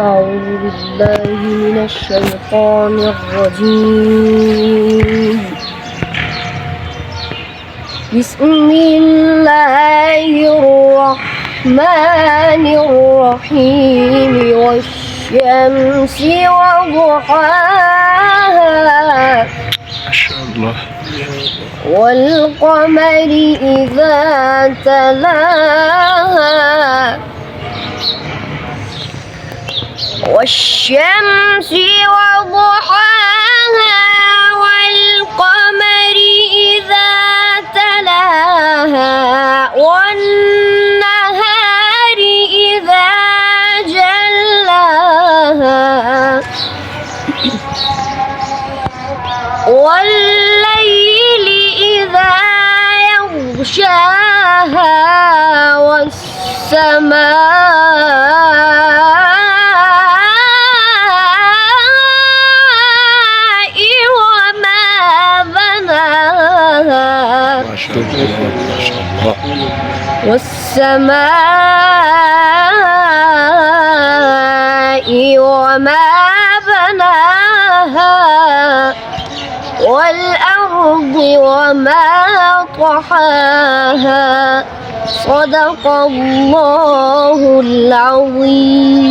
أعوذ بالله من الشيطان الرجيم. بسم الله الرحمن الرحيم. والشمس وضحاها ما شاء الله. والقمر إذا تلاها والشمس وضحاها والقمر إذا تلاها والنهار إذا جلاها والليل إذا يغشاها والسماء وما بناها ما شاء الله ما شاء الله. والسماء وما بناها والأرض وما طحاها. صدق الله العظيم.